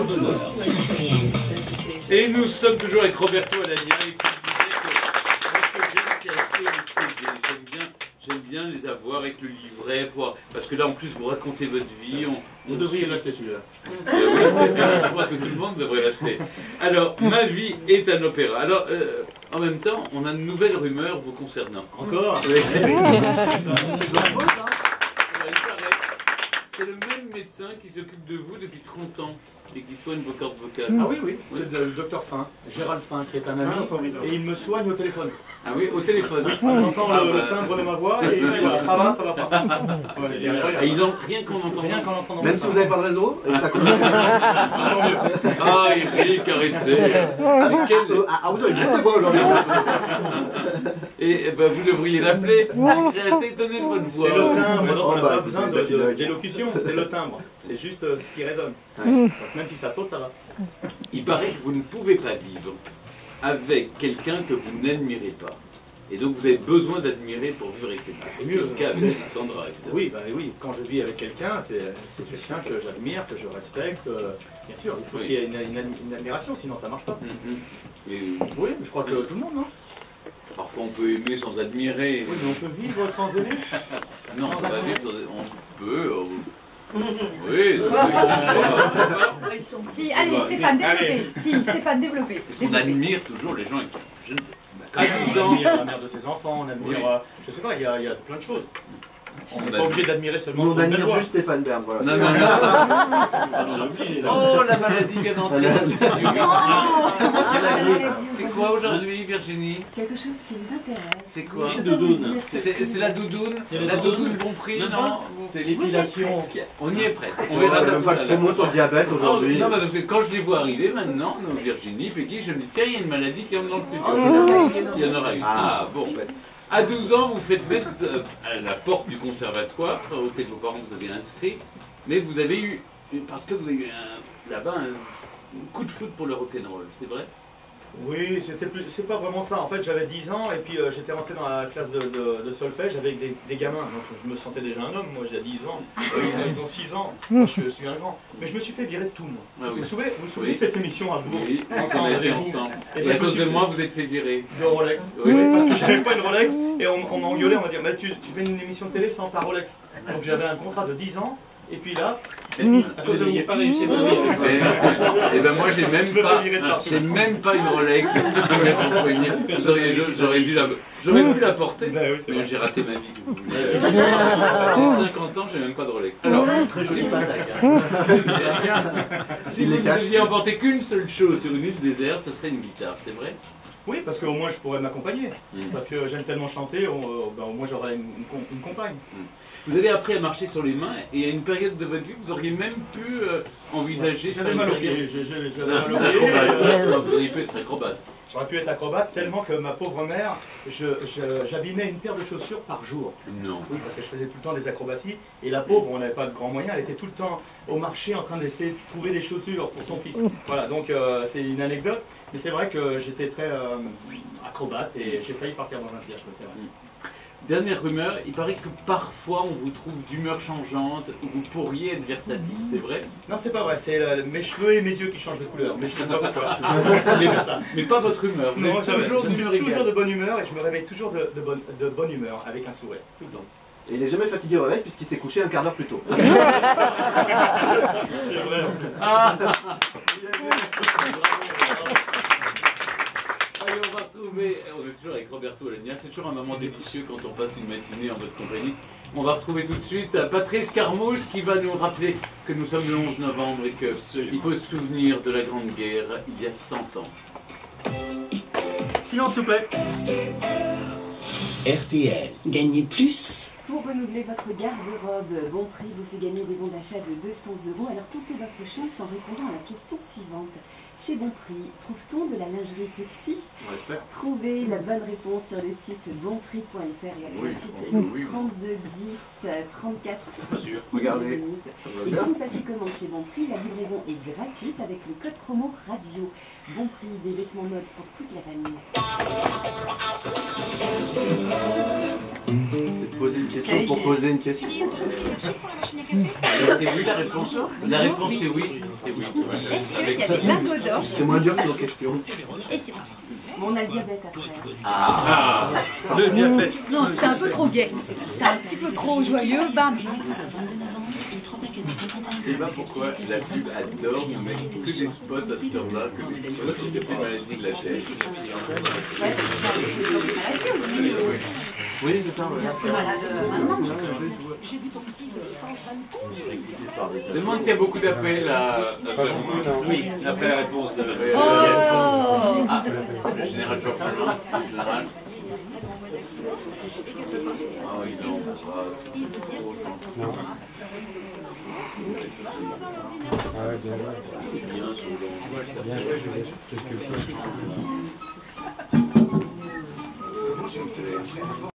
bonheur sur RTL. Et nous sommes toujours avec Roberto Alagna et qui disait que notre bien c'est acheter les CD. J'aime bien les avoir avec le livret, parce que là en plus vous racontez votre vie. On devrait l'acheter celui-là. Oui, je pense que tout le monde devrait l'acheter. Alors, ma vie est un opéra. Alors, en même temps, on a de nouvelles rumeurs vous concernant. Encore? Oui. C'est le même médecin qui s'occupe de vous depuis 30 ans et qui soigne vos cordes vocales. Ah oui, oui, c'est le docteur Fin, Gérald Fin, qui est un ami, et il me soigne au téléphone. Ah oui, au téléphone. J'entends le timbre de ma voix, et voilà, ça va pas. Ah, rien qu'en entendant. Même si vous n'avez pas de réseau, et que ça coûte. Ah, Eric, arrêtez. Ah, vous avez beaucoup de voix aujourd'hui. Et vous devriez l'appeler. Je suis assez étonné de votre voix. C'est le timbre, on n'a pas besoin d'élocution, c'est le timbre. C'est juste ce qui résonne. Donc même si ça saute, ça va. Il paraît que vous ne pouvez pas vivre avec quelqu'un que vous n'admirez pas. Et donc vous avez besoin d'admirer pour vivre avec quelqu'un. C'est mieux le cas avec Alexandra, évidemment. Oui, oui, quand je vis avec quelqu'un, c'est quelqu'un que j'admire, que je respecte. Bien sûr, il faut qu'il y ait une admiration, sinon ça ne marche pas. Oui, je crois que tout le monde, non? Parfois on peut aimer sans admirer. Oui, mais on peut vivre sans aimer. Non, on va vivre on peut. Oui, Si, allez, Stéphane, développez. Si, Stéphane, développez. Est-ce qu'on admire toujours les gens avec qui je ne sais pas. À 12 ans, on admire la mère de ses enfants, on admire, je sais pas, il y a plein de choses. On n'est pas obligé d'admirer seulement. On admire juste Stéphane Bern, voilà. Non. Oh, la maladie vient d'entrer. C'est quoi aujourd'hui, Virginie? Quelque chose qui vous intéresse. C'est quoi? Une doudoune. C'est la doudoune? La doudoune bon prix, non? C'est l'épilation. On y est presque. On verra ça tout pas à de l'heure. promo sur le diabète aujourd'hui. Non, parce que quand je les vois arriver maintenant, nos Virginie, Peggy, je me dis, tiens, il y a une maladie qui entre dans le studio. Il y en aura une. Ah, bon. À 12 ans, vous faites mettre à la porte du conservatoire auquel vos parents vous avez inscrit, mais vous avez eu, parce que vous avez eu là-bas un coup de foudre pour le rock'n'roll, c'est vrai? Oui, c'est pas vraiment ça. En fait, j'avais 10 ans et puis j'étais rentré dans la classe de solfège avec des gamins. Donc je me sentais déjà un homme, moi j'ai 10 ans. Ils ont 6 ans, moi je suis un grand. Mais je me suis fait virer de tout, moi. Ah, oui. Vous vous souvenez de cette émission à Bourg? Oui, ensemble. Et à cause de moi, vous êtes fait virer. De Rolex. Oui, parce que j'avais pas une Rolex et on m'a engueulé, on m'a dit mais tu fais une émission de télé sans ta Rolex. Donc j'avais un contrat de 10 ans. Et puis là, à cause de vous, pas réussi à me virer. Et ben moi j'ai même pas une Rolex. J'aurais pu la porter, mais j'ai raté ma vie. J'ai 50 ans, j'ai même pas de Rolex. Alors, si vous ne deviez emporter qu'une seule chose sur une île déserte, ce serait une guitare, c'est vrai? Oui, parce qu'au moins je pourrais m'accompagner. Parce que j'aime tellement chanter, au moins j'aurais une compagne. Vous avez appris à marcher sur les mains et à une période de votre vie, vous auriez même pu envisager... J'avais mal au pied, vous auriez pu être acrobate. J'aurais pu être acrobate tellement que ma pauvre mère, j'abîmais une paire de chaussures par jour. Non. Oui, parce que je faisais tout le temps des acrobaties. Et la pauvre, on n'avait pas de grands moyens, elle était tout le temps au marché en train d'essayer de trouver des chaussures pour son fils. Voilà, donc c'est une anecdote. Mais c'est vrai que j'étais très acrobate et j'ai failli partir dans un cirque, c'est vrai. Dernière rumeur, il paraît que parfois on vous trouve d'humeur changeante, vous pourriez être versatile, c'est vrai? Non, c'est pas vrai, c'est mes cheveux et mes yeux qui changent de couleur, mais je ne sais pas pourquoi. C'est comme ça. Mais pas votre humeur, vous êtes toujours d'humeur égale. Toujours de bonne humeur et je me réveille toujours de bonne humeur, avec un sourire, tout le temps. Et il n'est jamais fatigué au réveil puisqu'il s'est couché un quart d'heure plus tôt. C'est vrai. Allez, on va retrouver, on est toujours avec Roberto Alagna, c'est toujours un moment délicieux quand on passe une matinée en votre compagnie. On va retrouver tout de suite Patrice Carmouche qui va nous rappeler que nous sommes le 11 novembre et qu'il faut se souvenir de la Grande Guerre il y a 100 ans. Silence s'il vous plaît. RTL. Gagnez plus. Pour renouveler votre garde-robe, Bon Prix vous fait gagner des bons d'achat de 200 €. Alors tentez votre chance en répondant à la question suivante. Chez Bon Prix, trouve-t-on de la lingerie sexy? Trouvez la bonne réponse sur le site bonprix.fr et appelez ensuite 32 10 34 Regardez. Et si vous passez commande chez Bon Prix, la livraison est gratuite avec le code promo radio. Bon Prix, des vêtements mode pour toute la famille. C'est de poser une question pour poser une question. C'est oui la réponse. La réponse est oui. C'est oui. Est-ce qu'il y a des lingots d'or? C'est moins dur que nos questions. Bon, on a le diabète après. Ah. Le diabète. Non, c'était un peu trop gai. C'était un petit peu trop joyeux. Bam. Je sais pas pourquoi la pub adore nous mettre que des spots à cette heure-là, que des spots sur des maladies de la tête. Ouais, c'est maladie aussi. Oui, c'est ça. Ouais. C'est malade maintenant. Demande s'il y a beaucoup d'appels à Germain. Oui, après la réponse de Oh. Ah, le général Georges. Général. Ah oui, non, c'est trop simple. Bien sur le